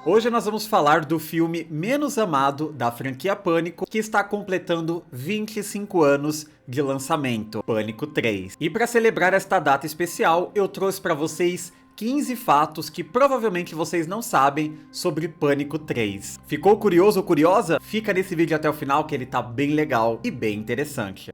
Hoje nós vamos falar do filme menos amado da franquia Pânico, que está completando 25 anos de lançamento, Pânico 3. E para celebrar esta data especial, eu trouxe para vocês 15 fatos que provavelmente vocês não sabem sobre Pânico 3. Ficou curioso ou curiosa? Fica nesse vídeo até o final que ele tá bem legal e bem interessante.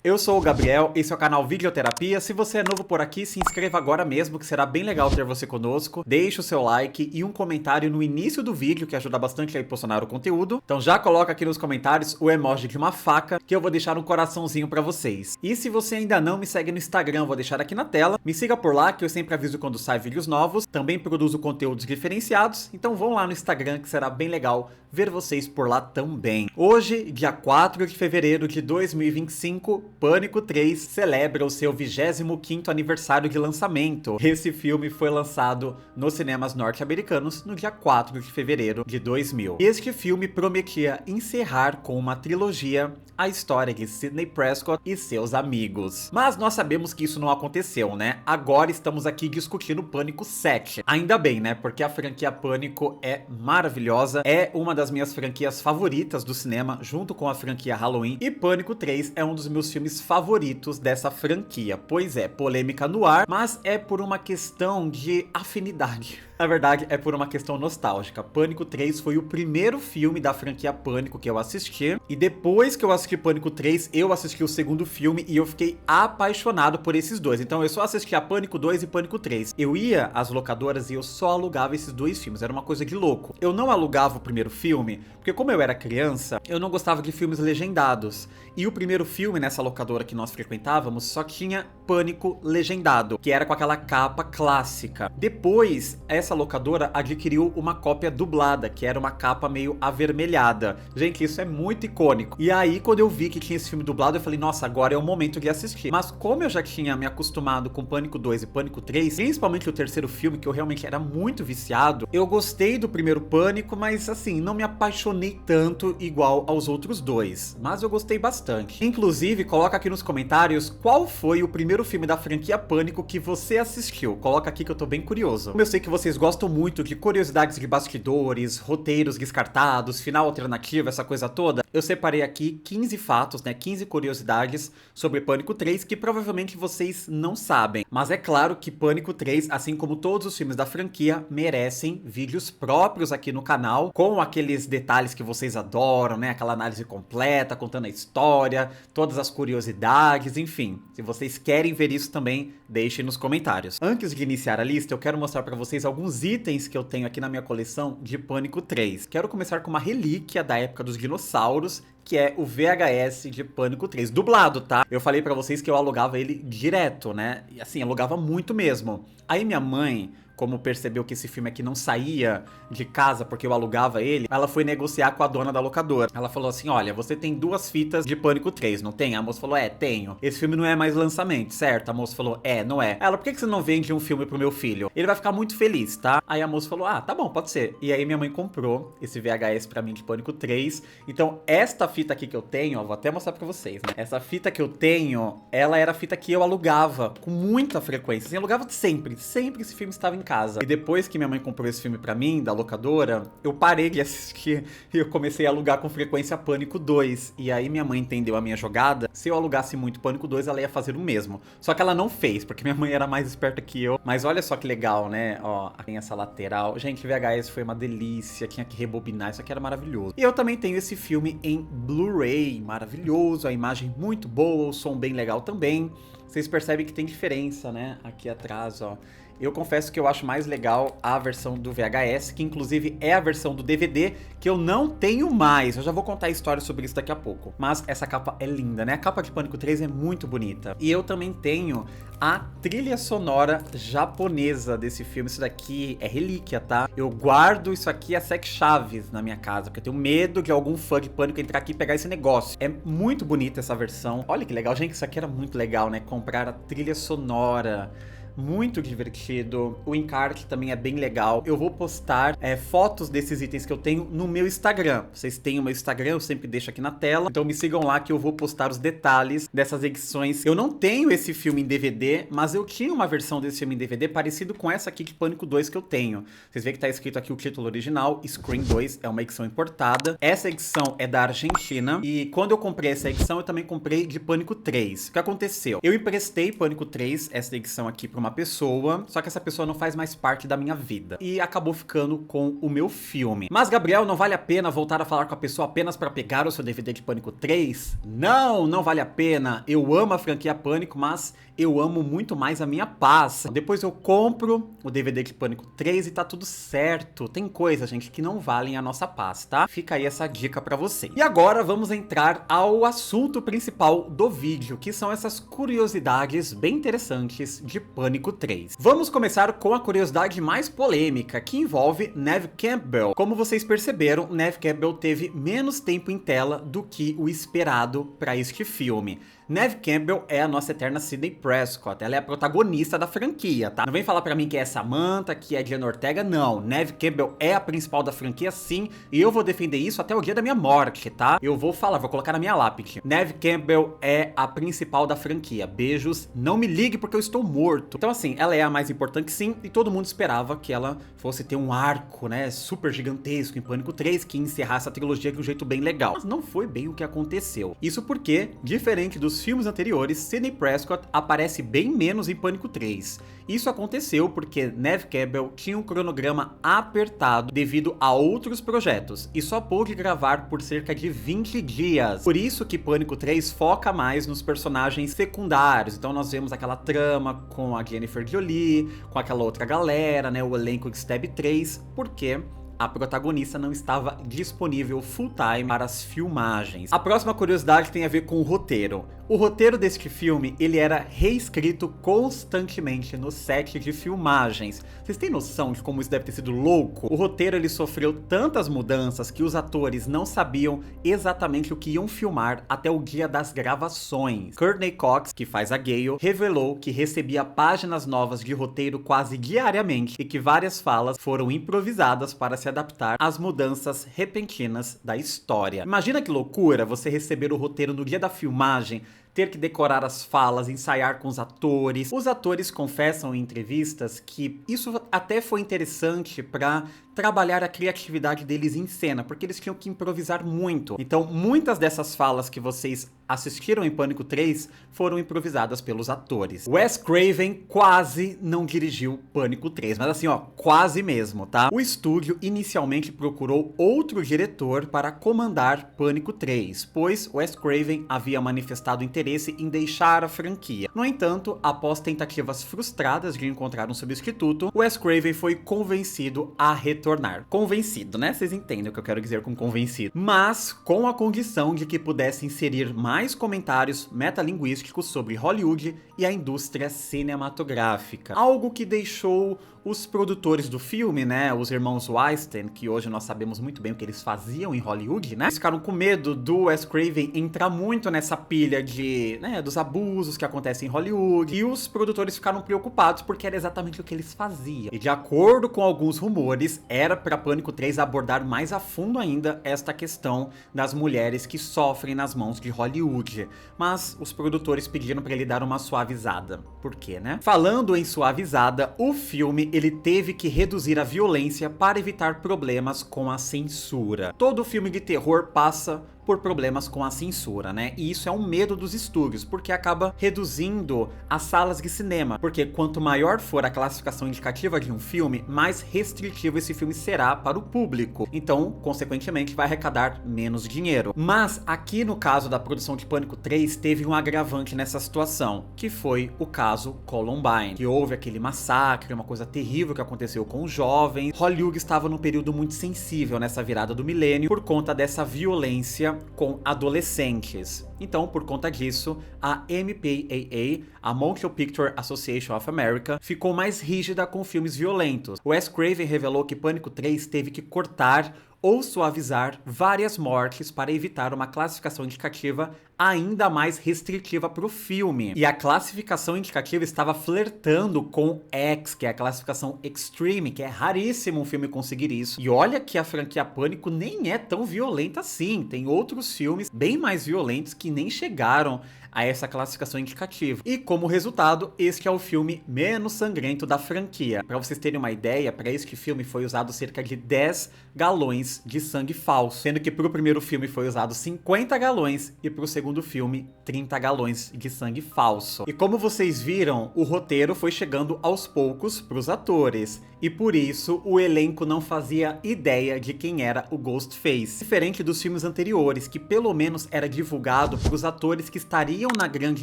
Eu sou o Gabriel, esse é o canal Videoterapia. Se você é novo por aqui, se inscreva agora mesmo, que será bem legal ter você conosco. Deixe o seu like e um comentário no início do vídeo, que ajuda bastante a impulsionar o conteúdo. Então já coloca aqui nos comentários o emoji de uma faca, que eu vou deixar um coraçãozinho pra vocês. E se você ainda não me segue no Instagram, vou deixar aqui na tela. Me siga por lá, que eu sempre aviso quando sai vídeos novos. Também produzo conteúdos diferenciados, então vão lá no Instagram, que será bem legal ver vocês por lá também. Hoje, dia 4 de fevereiro de 2025, Pânico 3 celebra o seu 25º aniversário de lançamento. Esse filme foi lançado nos cinemas norte-americanos no dia 4 de fevereiro de 2000. Este filme prometia encerrar com uma trilogia a história de Sidney Prescott e seus amigos. Mas nós sabemos que isso não aconteceu, né? Agora estamos aqui discutindo Pânico 7. Ainda bem, né? Porque a franquia Pânico é maravilhosa, é uma das minhas franquias favoritas do cinema, junto com a franquia Halloween, e Pânico 3 é um dos meus filmes favoritos dessa franquia. Pois é, polêmica no ar, mas é por uma questão de afinidade. Na verdade, é por uma questão nostálgica. Pânico 3 foi o primeiro filme da franquia Pânico que eu assisti. E depois que eu assisti Pânico 3, eu assisti o segundo filme e eu fiquei apaixonado por esses dois. Então eu só assistia Pânico 2 e Pânico 3. Eu ia às locadoras e eu só alugava esses dois filmes. Era uma coisa de louco. Eu não alugava o primeiro filme, porque como eu era criança, eu não gostava de filmes legendados. E o primeiro filme nessa locadora que nós frequentávamos só tinha Pânico legendado, que era com aquela capa clássica. Depois, essa locadora adquiriu uma cópia dublada, que era uma capa meio avermelhada. Gente, isso é muito icônico. E aí, quando eu vi que tinha esse filme dublado, eu falei, nossa, agora é o momento de assistir. Mas como eu já tinha me acostumado com Pânico 2 e Pânico 3, principalmente o terceiro filme, que eu realmente era muito viciado, eu gostei do primeiro Pânico, mas assim, não me apaixonei tanto igual aos outros dois. Mas eu gostei bastante. Inclusive, coloca aqui nos comentários qual foi o primeiro filme da franquia Pânico que você assistiu. Coloca aqui que eu tô bem curioso. Como eu sei que vocês gostam muito de curiosidades de bastidores, roteiros descartados, final alternativo, essa coisa toda, eu separei aqui 15 fatos, né, 15 curiosidades sobre Pânico 3 que provavelmente vocês não sabem. Mas é claro que Pânico 3, assim como todos os filmes da franquia, merecem vídeos próprios aqui no canal, com aqueles detalhes que vocês adoram, né, aquela análise completa, contando a história, todas as curiosidades, enfim. Se vocês querem ver isso também, deixem nos comentários. Antes de iniciar a lista, eu quero mostrar pra vocês alguns itens que eu tenho aqui na minha coleção de Pânico 3. Quero começar com uma relíquia da época dos dinossauros, que é o VHS de Pânico 3, dublado, tá? Eu falei pra vocês que eu alugava ele direto, né? E assim, alugava muito mesmo. Aí minha mãe, como percebeu que esse filme aqui não saía de casa porque eu alugava ele, ela foi negociar com a dona da locadora. Ela falou assim, olha, você tem 2 fitas de Pânico 3, não tem? A moça falou, tenho. Esse filme não é mais lançamento, certo? A moça falou, não é. Ela, por que você não vende um filme pro meu filho? Ele vai ficar muito feliz, tá? Aí a moça falou, tá bom, pode ser. E aí minha mãe comprou esse VHS pra mim de Pânico 3. Então esta fita aqui que eu tenho, ó, vou até mostrar pra vocês, né? Essa fita que eu tenho, ela era a fita que eu alugava com muita frequência. Assim, eu alugava sempre esse filme estava em casa. E depois que minha mãe comprou esse filme pra mim, da locadora, eu parei de assistir e eu comecei a alugar com frequência Pânico 2. E aí minha mãe entendeu a minha jogada. Se eu alugasse muito Pânico 2, ela ia fazer o mesmo. Só que ela não fez, porque minha mãe era mais esperta que eu. Mas olha só que legal, né? Ó, tem essa lateral. Gente, VHS foi uma delícia, tinha que rebobinar, isso aqui era maravilhoso. E eu também tenho esse filme em Blu-ray, maravilhoso, a imagem muito boa, o som bem legal também. Vocês percebem que tem diferença, né? Aqui atrás, ó. Eu confesso que eu acho mais legal a versão do VHS, que inclusive é a versão do DVD, que eu não tenho mais. Eu já vou contar a história sobre isso daqui a pouco. Mas essa capa é linda, né? A capa de Pânico 3 é muito bonita. E eu também tenho a trilha sonora japonesa desse filme. Isso daqui é relíquia, tá? Eu guardo isso aqui a 7 chaves na minha casa, porque eu tenho medo de algum fã de Pânico entrar aqui e pegar esse negócio. É muito bonita essa versão. Olha que legal, gente, isso aqui era muito legal, né? Comprar a trilha sonora muito divertido. O encarte também é bem legal. Eu vou postar fotos desses itens que eu tenho no meu Instagram. Vocês têm o meu Instagram, eu sempre deixo aqui na tela. Então me sigam lá que eu vou postar os detalhes dessas edições. Eu não tenho esse filme em DVD, mas eu tinha uma versão desse filme em DVD parecido com essa aqui de Pânico 2 que eu tenho. Vocês veem que tá escrito aqui o título original, Scream 2, é uma edição importada. Essa edição é da Argentina. E quando eu comprei essa edição, eu também comprei de Pânico 3. O que aconteceu? Eu emprestei Pânico 3, essa edição aqui, pra uma pessoa, só que essa pessoa não faz mais parte da minha vida. E acabou ficando com o meu filme. Mas, Gabriel, não vale a pena voltar a falar com a pessoa apenas pra pegar o seu DVD de Pânico 3? Não, não vale a pena. Eu amo a franquia Pânico, mas eu amo muito mais a minha paz. Depois eu compro o DVD de Pânico 3 e tá tudo certo. Tem coisas, gente, que não valem a nossa paz, tá? Fica aí essa dica pra você. E agora vamos entrar ao assunto principal do vídeo, que são essas curiosidades bem interessantes de Pânico 3. Vamos começar com a curiosidade mais polêmica, que envolve Neve Campbell. Como vocês perceberam, Neve Campbell teve menos tempo em tela do que o esperado para este filme. Neve Campbell é a nossa eterna Sidney Prescott, ela é a protagonista da franquia, tá? Não vem falar pra mim que é Samantha, que é Jenna Ortega, não. Neve Campbell é a principal da franquia, sim, e eu vou defender isso até o dia da minha morte, tá? Eu vou falar, vou colocar na minha lápide. Neve Campbell é a principal da franquia. Beijos, não me ligue porque eu estou morto. Então assim, ela é a mais importante, sim, e todo mundo esperava que ela fosse ter um arco, né, super gigantesco em Pânico 3, que encerrasse a trilogia de um jeito bem legal. Mas não foi bem o que aconteceu. Isso porque, diferente dos filmes anteriores, Sidney Prescott aparece bem menos em Pânico 3. Isso aconteceu porque Neve Campbell tinha um cronograma apertado devido a outros projetos e só pôde gravar por cerca de 20 dias. Por isso que Pânico 3 foca mais nos personagens secundários. Então nós vemos aquela trama com a Jennifer Jolie, com aquela outra galera, né, o elenco de Stab 3, porque a protagonista não estava disponível full time para as filmagens. A próxima curiosidade tem a ver com o roteiro. O roteiro deste filme, ele era reescrito constantemente no set de filmagens. Vocês têm noção de como isso deve ter sido louco? O roteiro, ele sofreu tantas mudanças que os atores não sabiam exatamente o que iam filmar até o dia das gravações. Courtney Cox, que faz a Gale, revelou que recebia páginas novas de roteiro quase diariamente e que várias falas foram improvisadas para se adaptar às mudanças repentinas da história. Imagina que loucura você receber o roteiro no dia da filmagem, ter que decorar as falas, ensaiar com os atores. Os atores confessam em entrevistas que isso até foi interessante para trabalhar a criatividade deles em cena, porque eles tinham que improvisar muito. Então, muitas dessas falas que vocês assistiram em Pânico 3 foram improvisadas pelos atores. Wes Craven quase não dirigiu Pânico 3, mas assim, ó, quase mesmo, tá? O estúdio inicialmente procurou outro diretor para comandar Pânico 3, pois Wes Craven havia manifestado interesse em deixar a franquia. No entanto, após tentativas frustradas de encontrar um substituto, Wes Craven foi convencido a retornar. Convencido, né? Vocês entendem o que eu quero dizer com convencido. Mas com a condição de que pudesse inserir mais comentários metalinguísticos sobre Hollywood e a indústria cinematográfica. Algo que deixou os produtores do filme, né, os irmãos Weinstein, que hoje nós sabemos muito bem o que eles faziam em Hollywood, né, eles ficaram com medo do Wes Craven entrar muito nessa pilha de, né, dos abusos que acontecem em Hollywood, e os produtores ficaram preocupados porque era exatamente o que eles faziam. E de acordo com alguns rumores, era para Pânico 3 abordar mais a fundo ainda esta questão das mulheres que sofrem nas mãos de Hollywood. Mas os produtores pediram para ele dar uma suavizada. Por quê, né? Falando em suavizada, o filme ele teve que reduzir a violência para evitar problemas com a censura. Todo filme de terror passa por problemas com a censura, né? E isso é um medo dos estúdios, porque acaba reduzindo as salas de cinema, porque quanto maior for a classificação indicativa de um filme, mais restritivo esse filme será para o público. Então, consequentemente, vai arrecadar menos dinheiro. Mas aqui no caso da produção de Pânico 3, teve um agravante nessa situação, que foi o caso Columbine, que houve aquele massacre, uma coisa terrível que aconteceu com os jovens. Hollywood estava num período muito sensível nessa virada do milênio por conta dessa violência com adolescentes. Então, por conta disso, a MPAA, a Motion Picture Association of America, ficou mais rígida com filmes violentos. Wes Craven revelou que Pânico 3 teve que cortar ou suavizar várias mortes para evitar uma classificação indicativa ainda mais restritiva para o filme. E a classificação indicativa estava flertando com X, que é a classificação Extreme, que é raríssimo um filme conseguir isso. E olha que a franquia Pânico nem é tão violenta assim. Tem outros filmes bem mais violentos que nem chegaram a essa classificação indicativa. E como resultado, este é o filme menos sangrento da franquia. Para vocês terem uma ideia, para este filme foi usado cerca de 10 galões de sangue falso, sendo que para o primeiro filme foi usado 50 galões e para o segundo filme 30 galões de sangue falso. E como vocês viram, o roteiro foi chegando aos poucos para os atores, e por isso o elenco não fazia ideia de quem era o Ghostface. Diferente dos filmes anteriores, que pelo menos era divulgado para os atores que estariam na grande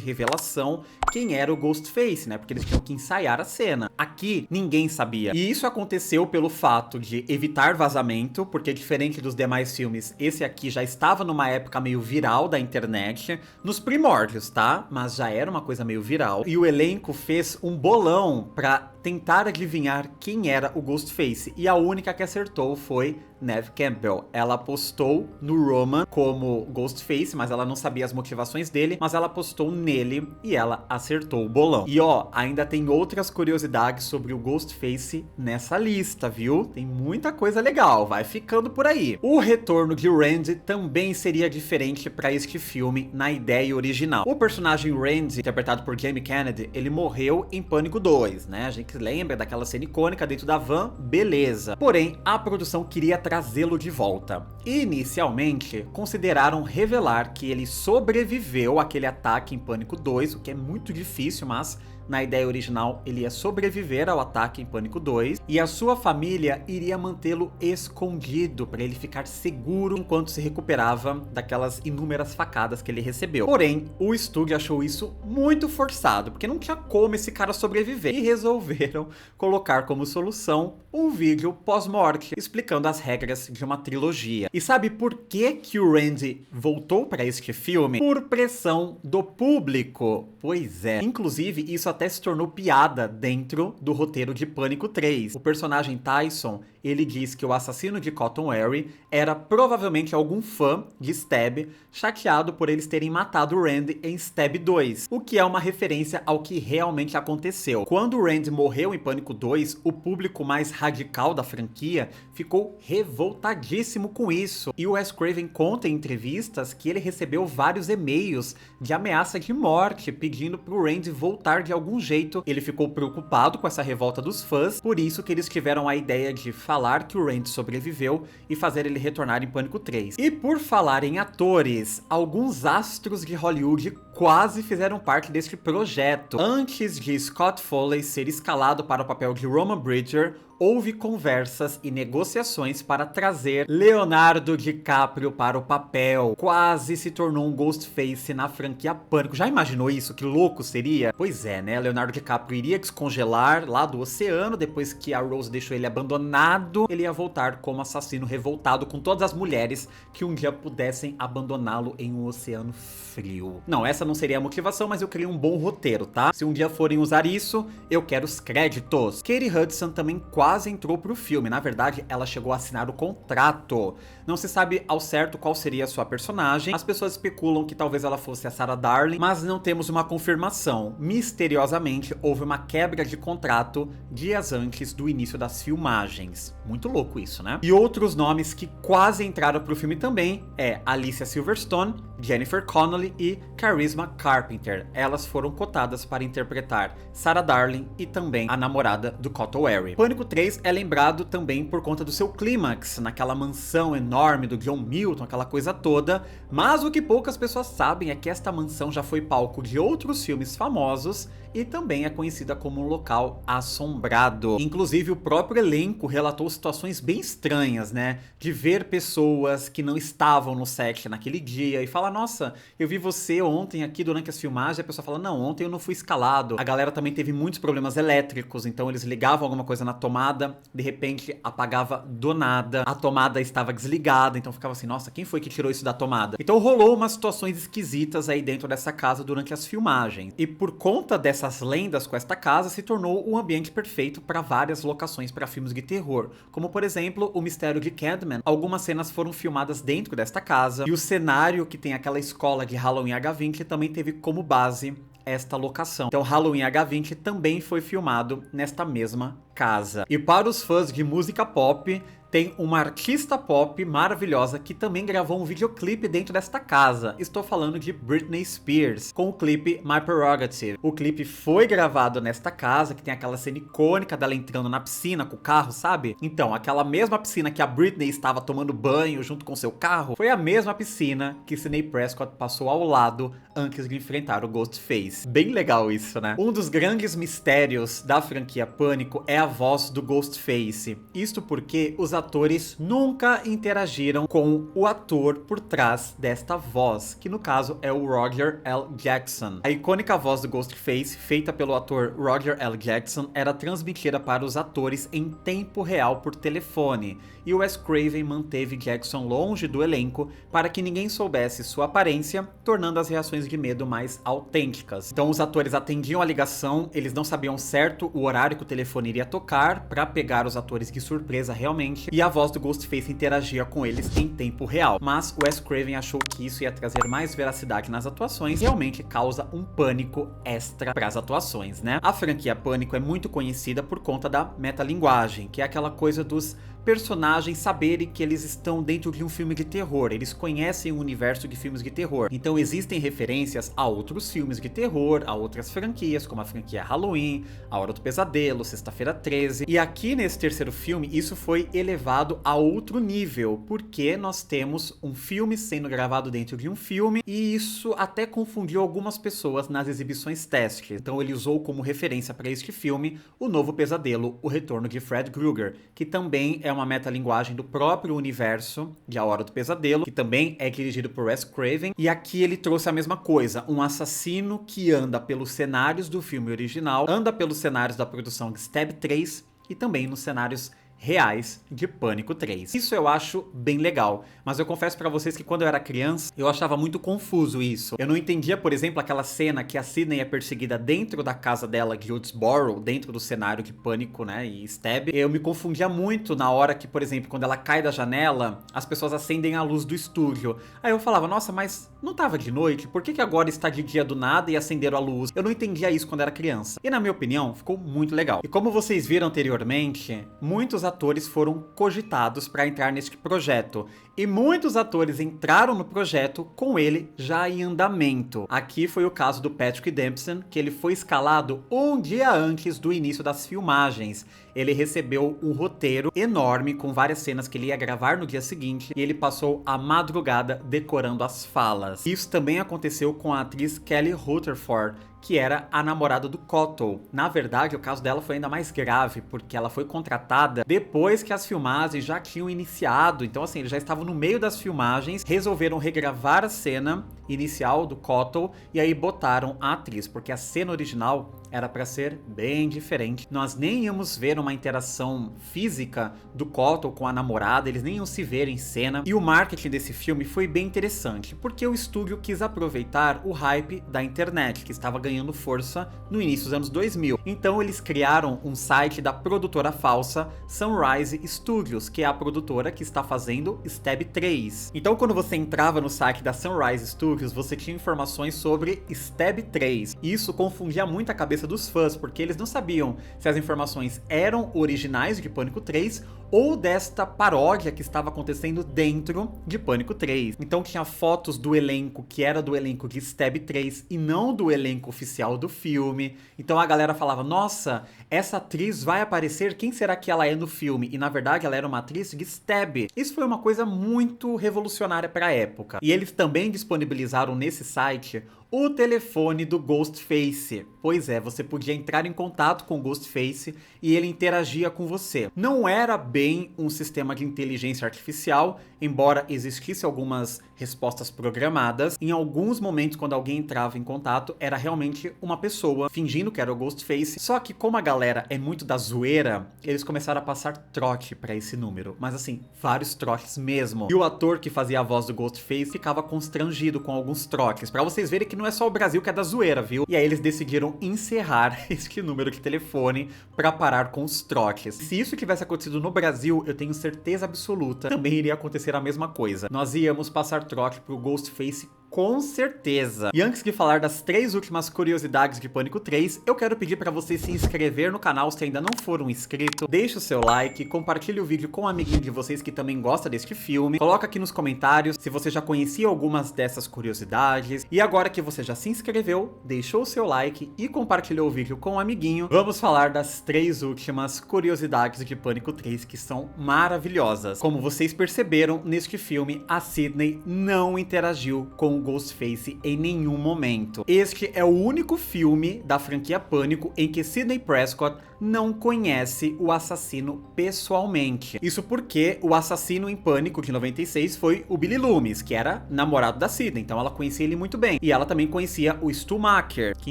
revelação quem era o Ghostface, né? Porque eles tinham que ensaiar a cena. Aqui, ninguém sabia. E isso aconteceu pelo fato de evitar vazamento, porque diferente dos demais filmes, esse aqui já estava numa época meio viral da internet, nos primórdios, tá? Mas já era uma coisa meio viral. E o elenco fez um bolão pra tentar adivinhar quem era o Ghostface. E a única que acertou foi Neve Campbell. Ela apostou no Roman como Ghostface, mas ela não sabia as motivações dele, mas ela apostou nele e ela acertou o bolão. E ó, ainda tem outras curiosidades sobre o Ghostface nessa lista, viu? Tem muita coisa legal, vai ficando por aí. O retorno de Randy também seria diferente para este filme na ideia original. O personagem Randy, interpretado por Jamie Kennedy, ele morreu em Pânico 2, né? A gente lembra daquela cena icônica dentro da van, beleza. Porém, a produção queria trazê-lo de volta. Inicialmente, consideraram revelar que ele sobreviveu àquele ataque em Pânico 2, o que é muito difícil, mas na ideia original ele ia sobreviver ao ataque em Pânico 2 e a sua família iria mantê-lo escondido para ele ficar seguro enquanto se recuperava daquelas inúmeras facadas que ele recebeu. Porém, o estúdio achou isso muito forçado, porque não tinha como esse cara sobreviver, e resolveram colocar como solução um vídeo pós-morte explicando as regras de uma trilogia. E sabe por que o Randy voltou para este filme? Por pressão do público. Pois é. Inclusive, isso até se tornou piada dentro do roteiro de Pânico 3. O personagem Tyson, ele diz que o assassino de Cotton Wary era provavelmente algum fã de Stab, chateado por eles terem matado o Randy em Stab 2, o que é uma referência ao que realmente aconteceu. Quando o Randy morreu em Pânico 2, o público mais radical da franquia ficou revoltadíssimo com isso. E o Wes Craven conta em entrevistas que ele recebeu vários e-mails de ameaça de morte, pedindo pro Randy voltar de algum jeito. Ele ficou preocupado com essa revolta dos fãs, por isso que eles tiveram a ideia de falar que o Randy sobreviveu e fazer ele retornar em Pânico 3. E por falar em atores, alguns astros de Hollywood quase fizeram parte deste projeto. Antes de Scott Foley ser escalado para o papel de Roman Bridger, houve conversas e negociações para trazer Leonardo DiCaprio para o papel. Quase se tornou um Ghostface na franquia Pânico. Já imaginou isso? Que louco seria? Pois é, né? Leonardo DiCaprio iria descongelar lá do oceano, depois que a Rose deixou ele abandonado, ele ia voltar como assassino revoltado com todas as mulheres que um dia pudessem abandoná-lo em um oceano frio. Não, essa não seria a motivação, mas eu criei um bom roteiro, tá? Se um dia forem usar isso, eu quero os créditos. Katie Hudson também quase entrou pro filme. Na verdade, ela chegou a assinar o contrato. Não se sabe ao certo qual seria a sua personagem. As pessoas especulam que talvez ela fosse a Sarah Darling, mas não temos uma confirmação. Misteriosamente, houve uma quebra de contrato dias antes do início das filmagens. Muito louco isso, né? E outros nomes que quase entraram pro filme também é Alicia Silverstone, Jennifer Connelly e Charisma Carpenter. Elas foram cotadas para interpretar Sarah Darling e também a namorada do Cotton Wary. Pânico 3 é lembrado também por conta do seu clímax, naquela mansão enorme do John Milton, aquela coisa toda, mas o que poucas pessoas sabem é que esta mansão já foi palco de outros filmes famosos e também é conhecida como um local assombrado. Inclusive, o próprio elenco relatou situações bem estranhas, né? De ver pessoas que não estavam no set naquele dia e falar, nossa, eu vi você ontem aqui durante as filmagens, e a pessoa fala, não, ontem eu não fui escalado. A galera também teve muitos problemas elétricos, então eles ligavam alguma coisa na tomada tomada, de repente apagava do nada, a tomada estava desligada, então ficava assim, nossa, quem foi que tirou isso da tomada? Então rolou umas situações esquisitas aí dentro dessa casa durante as filmagens. E por conta dessas lendas com esta casa, se tornou um ambiente perfeito para várias locações para filmes de terror, como por exemplo, o Mistério de Candyman. Algumas cenas foram filmadas dentro desta casa, e o cenário que tem aquela escola de Halloween H20 também teve como base esta locação. Então Halloween H20 também foi filmado nesta mesma casa. E para os fãs de música pop, tem uma artista pop maravilhosa que também gravou um videoclipe dentro desta casa. Estou falando de Britney Spears, com o clipe My Prerogative. O clipe foi gravado nesta casa, que tem aquela cena icônica dela entrando na piscina com o carro, sabe? Então, aquela mesma piscina que a Britney estava tomando banho junto com seu carro, foi a mesma piscina que Sidney Prescott passou ao lado antes de enfrentar o Ghostface. Bem legal isso, né? Um dos grandes mistérios da franquia Pânico é a voz do Ghostface. Isto porque os atores nunca interagiram com o ator por trás desta voz, que no caso é o Roger L. Jackson. A icônica voz do Ghostface, feita pelo ator Roger L. Jackson, era transmitida para os atores em tempo real por telefone, e Wes Craven manteve Jackson longe do elenco para que ninguém soubesse sua aparência, tornando as reações de medo mais autênticas. Então os atores atendiam a ligação, eles não sabiam certo o horário que o telefone iria tocar para pegar os atores de surpresa realmente, e a voz do Ghostface interagia com eles em tempo real. Mas Wes Craven achou que isso ia trazer mais veracidade nas atuações, e realmente causa um pânico extra para as atuações, né? A franquia Pânico é muito conhecida por conta da metalinguagem, que é aquela coisa dos personagens saberem que eles estão dentro de um filme de terror, eles conhecem o universo de filmes de terror. Então existem referências a outros filmes de terror, a outras franquias, como a franquia Halloween, A Hora do Pesadelo, Sexta-feira 13. E aqui nesse terceiro filme, isso foi elevado a outro nível, porque nós temos um filme sendo gravado dentro de um filme, e isso até confundiu algumas pessoas nas exibições testes. Então ele usou como referência para este filme O Novo Pesadelo, O Retorno de Fred Krueger, que também é uma metalinguagem do próprio universo de A Hora do Pesadelo, que também é dirigido por Wes Craven, e aqui ele trouxe a mesma coisa, um assassino que anda pelos cenários do filme original, anda pelos cenários da produção de Stab 3 e também nos cenários reais de Pânico 3. Isso eu acho bem legal, mas eu confesso pra vocês que quando eu era criança, eu achava muito confuso isso. Eu não entendia, por exemplo, aquela cena que a Sidney é perseguida dentro da casa dela, de Woodsboro, dentro do cenário de Pânico, né, e Stab. Eu me confundia muito na hora que, por exemplo, quando ela cai da janela, as pessoas acendem a luz do estúdio. Aí eu falava, nossa, mas não tava de noite? Por que agora está de dia do nada e acenderam a luz? Eu não entendia isso quando era criança. E na minha opinião, ficou muito legal. E como vocês viram anteriormente, muitos atores foram cogitados para entrar neste projeto, e muitos atores entraram no projeto com ele já em andamento. Aqui foi o caso do Patrick Dempsey, que ele foi escalado um dia antes do início das filmagens. Ele recebeu um roteiro enorme com várias cenas que ele ia gravar no dia seguinte, e ele passou a madrugada decorando as falas. Isso também aconteceu com a atriz Kelly Rutherford, que era a namorada do Cottle. Na verdade, o caso dela foi ainda mais grave, porque ela foi contratada depois que as filmagens já tinham iniciado. Então assim, eles já estavam no meio das filmagens, resolveram regravar a cena inicial do Cottle, e aí botaram a atriz, porque a cena original era pra ser bem diferente. Nós nem íamos ver uma interação física do Cottle com a namorada, eles nem iam se ver em cena. E o marketing desse filme foi bem interessante, porque o estúdio quis aproveitar o hype da internet, que estava ganhando força no início dos anos 2000. Então eles criaram um site da produtora falsa Sunrise Studios, que é a produtora que está fazendo Stab 3. Então quando você entrava no site da Sunrise Studios, você tinha informações sobre Stab 3. Isso confundia muito a cabeça dos fãs, porque eles não sabiam se as informações eram originais de Pânico 3 ou desta paródia que estava acontecendo dentro de Pânico 3. Então tinha fotos do elenco que era do elenco de Stab 3 e não do elenco oficial do filme. Então a galera falava, nossa, essa atriz vai aparecer, quem será que ela é no filme? E na verdade ela era uma atriz de Stab. Isso foi uma coisa muito revolucionária para a época. E eles também disponibilizaram nesse site O telefone do Ghostface. Pois é, você podia entrar em contato com o Ghostface e ele interagia com você. Não era bem um sistema de inteligência artificial, embora existisse algumas respostas programadas. Em alguns momentos, quando alguém entrava em contato, era realmente uma pessoa fingindo que era o Ghostface. Só que como a galera é muito da zoeira, eles começaram a passar trote pra esse número. Mas assim, vários trotes mesmo. E o ator que fazia a voz do Ghostface ficava constrangido com alguns trotes, pra vocês verem que não é só o Brasil que é da zoeira, viu? E aí eles decidiram encerrar este número de telefone pra parar com os trotes. Se isso tivesse acontecido no Brasil, eu tenho certeza absoluta, também iria acontecer a mesma coisa. Nós íamos passar trote pro Ghostface com certeza. E antes de falar das 3 últimas curiosidades de Pânico 3, eu quero pedir pra você se inscrever no canal se ainda não for um inscrito. Deixe o seu like, compartilhe o vídeo com um amiguinho de vocês que também gosta deste filme. Coloca aqui nos comentários se você já conhecia algumas dessas curiosidades. E agora que você já se inscreveu, deixou o seu like e compartilhou o vídeo com um amiguinho, vamos falar das 3 últimas curiosidades de Pânico 3 que são maravilhosas. Como vocês perceberam, neste filme, a Sidney não interagiu com o Ghostface em nenhum momento. Este é o único filme da franquia Pânico em que Sidney Prescott não conhece o assassino pessoalmente. Isso porque o assassino em Pânico de 96 foi o Billy Loomis, que era namorado da Sidney, então ela conhecia ele muito bem. E ela também conhecia o Stu Macher, que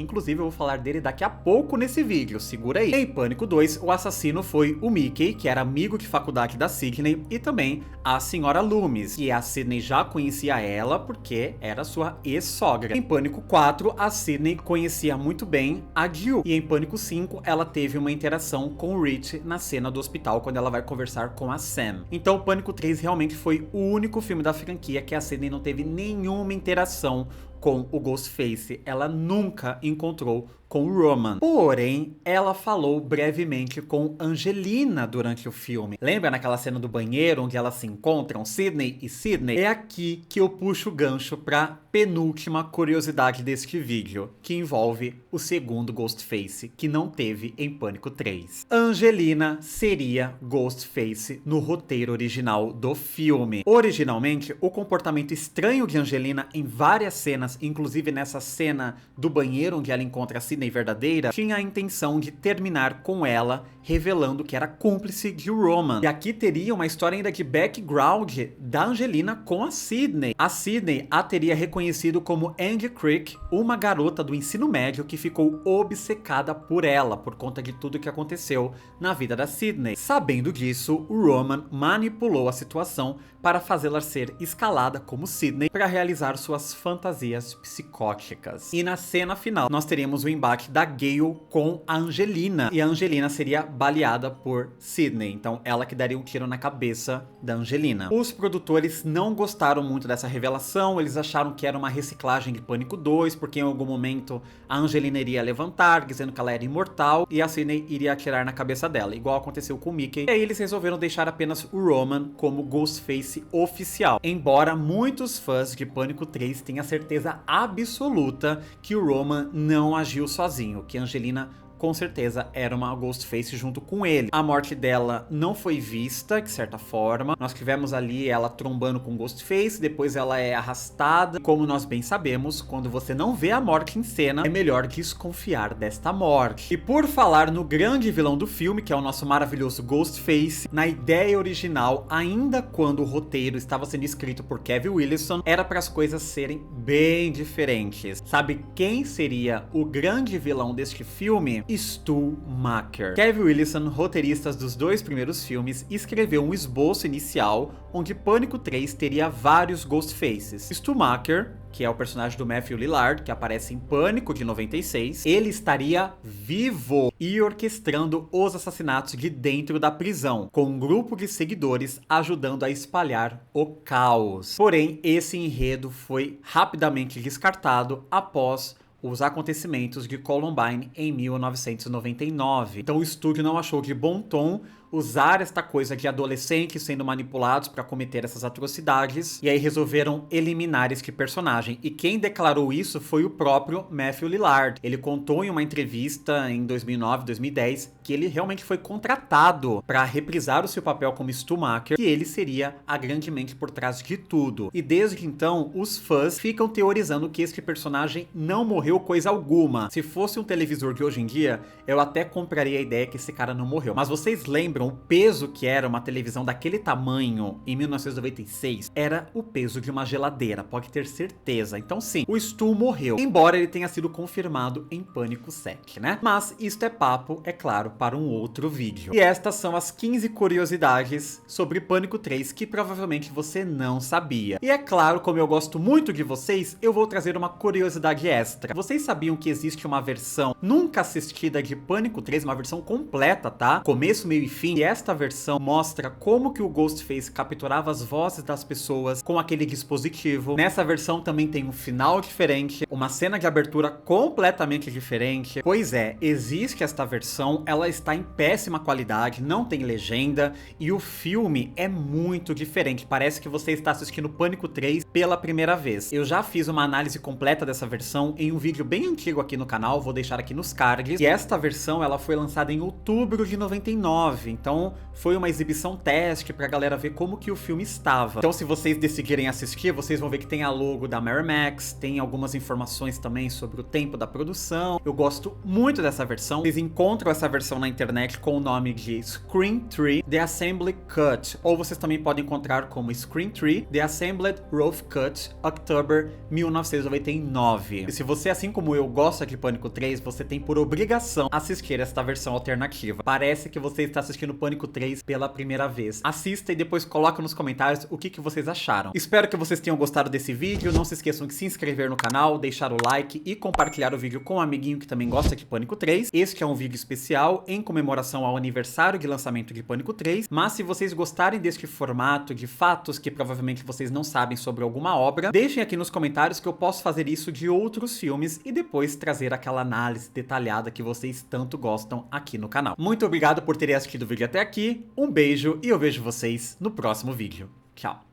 inclusive eu vou falar dele daqui a pouco nesse vídeo, segura aí. Em Pânico 2, o assassino foi o Mickey, que era amigo de faculdade da Sidney, e também a senhora Loomis, que a Sidney já conhecia ela porque era sua ex-sogra. Em Pânico 4, a Sidney conhecia muito bem a Jill, e em Pânico 5, ela teve uma interação com o Rich na cena do hospital, quando ela vai conversar com a Sam. Então, o Pânico 3 realmente foi o único filme da franquia que a Sidney não teve nenhuma interação com o Ghostface. Ela nunca encontrou com o Roman. Porém, ela falou brevemente com Angelina durante o filme. Lembra naquela cena do banheiro onde elas se encontram, Sidney e Sidney? É aqui que eu puxo o gancho pra penúltima curiosidade deste vídeo, que envolve o segundo Ghostface, que não teve em Pânico 3. Angelina seria Ghostface no roteiro original do filme. Originalmente, o comportamento estranho de Angelina em várias cenas, inclusive nessa cena do banheiro onde ela encontra a Sidney verdadeira, tinha a intenção de terminar com ela, revelando que era cúmplice de Roman. E aqui teria uma história ainda de background da Angelina com a Sidney. A Sidney a teria reconhecido como Angie Crick, uma garota do ensino médio que ficou obcecada por ela, por conta de tudo que aconteceu na vida da Sidney. Sabendo disso, o Roman manipulou a situação para fazê-la ser escalada como Sidney para realizar suas fantasias psicóticas. E na cena final, nós teríamos o embate da Gale com a Angelina, e a Angelina seria baleada por Sidney, então ela que daria um tiro na cabeça da Angelina. Os produtores não gostaram muito dessa revelação, eles acharam que era uma reciclagem de Pânico 2, porque em algum momento a Angelina iria levantar, dizendo que ela era imortal, e a Sidney iria atirar na cabeça dela, igual aconteceu com o Mickey. E aí eles resolveram deixar apenas o Roman como Ghostface oficial, embora muitos fãs de Pânico 3 tenham certeza absoluta que o Roman não agiu sozinho, que a Angelina com certeza era uma Ghostface junto com ele. A morte dela não foi vista, de certa forma. Nós tivemos ali ela trombando com o Ghostface, depois ela é arrastada. Como nós bem sabemos, quando você não vê a morte em cena, é melhor desconfiar desta morte. E por falar no grande vilão do filme, que é o nosso maravilhoso Ghostface, na ideia original, ainda quando o roteiro estava sendo escrito por Kevin Wilson, era para as coisas serem bem diferentes. Sabe quem seria o grande vilão deste filme? Stu Macher. Kevin Wilson, roteirista dos 2 primeiros filmes, escreveu um esboço inicial onde Pânico 3 teria vários Ghostfaces. Stu Macher, que é o personagem do Matthew Lillard, que aparece em Pânico de 96, ele estaria vivo e orquestrando os assassinatos de dentro da prisão, com um grupo de seguidores ajudando a espalhar o caos. Porém, esse enredo foi rapidamente descartado após os acontecimentos de Columbine em 1999. Então o estúdio não achou de bom tom usar esta coisa de adolescentes sendo manipulados para cometer essas atrocidades, e aí resolveram eliminar este personagem. E quem declarou isso foi o próprio Matthew Lillard. Ele contou em uma entrevista em 2009, 2010, que ele realmente foi contratado para reprisar o seu papel como Stumacher, que ele seria a grande mente por trás de tudo. E desde então, os fãs ficam teorizando que este personagem não morreu coisa alguma. Se fosse um televisor de hoje em dia, eu até compraria a ideia que esse cara não morreu. Mas vocês lembram o peso que era uma televisão daquele tamanho em 1996? Era o peso de uma geladeira, pode ter certeza. Então sim, o Stu morreu, embora ele tenha sido confirmado em Pânico 7, né? Mas isto é papo, é claro, para um outro vídeo. E estas são as 15 curiosidades sobre Pânico 3 que provavelmente você não sabia. E é claro, como eu gosto muito de vocês, eu vou trazer uma curiosidade extra. Vocês sabiam que existe uma versão nunca assistida de Pânico 3, uma versão completa, tá? Começo, meio e fim. E esta versão mostra como que o Ghostface capturava as vozes das pessoas com aquele dispositivo. Nessa versão também tem um final diferente, uma cena de abertura completamente diferente. Pois é, existe esta versão, ela está em péssima qualidade, não tem legenda e o filme é muito diferente. Parece que você está assistindo Pânico 3 pela primeira vez. Eu já fiz uma análise completa dessa versão em um vídeo bem antigo aqui no canal, vou deixar aqui nos cards. E esta versão, ela foi lançada em outubro de 99, então foi uma exibição teste pra galera ver como que o filme estava. Então se vocês decidirem assistir, vocês vão ver que tem a logo da Miramax, tem algumas informações também sobre o tempo da produção. Eu gosto muito dessa versão. Vocês encontram essa versão na internet com o nome de Screen 3 The Assembly Cut, ou vocês também podem encontrar como Screen 3 The Assembled Rough Cut October 1999. E se você, assim como eu, gosta de Pânico 3, você tem por obrigação assistir esta versão alternativa. Parece que você está assistindo Pânico 3 pela primeira vez. Assista e depois coloca nos comentários o que vocês acharam. Espero que vocês tenham gostado desse vídeo. Não se esqueçam de se inscrever no canal, deixar o like e compartilhar o vídeo com um amiguinho que também gosta de Pânico 3. Este é um vídeo especial em comemoração ao aniversário de lançamento de Pânico 3. Mas se vocês gostarem deste formato de fatos que provavelmente vocês não sabem sobre alguma obra, deixem aqui nos comentários que eu posso fazer isso de outros filmes e depois trazer aquela análise detalhada que vocês tanto gostam aqui no canal. Muito obrigado por terem assistido o vídeo até aqui, um beijo e eu vejo vocês no próximo vídeo. Tchau!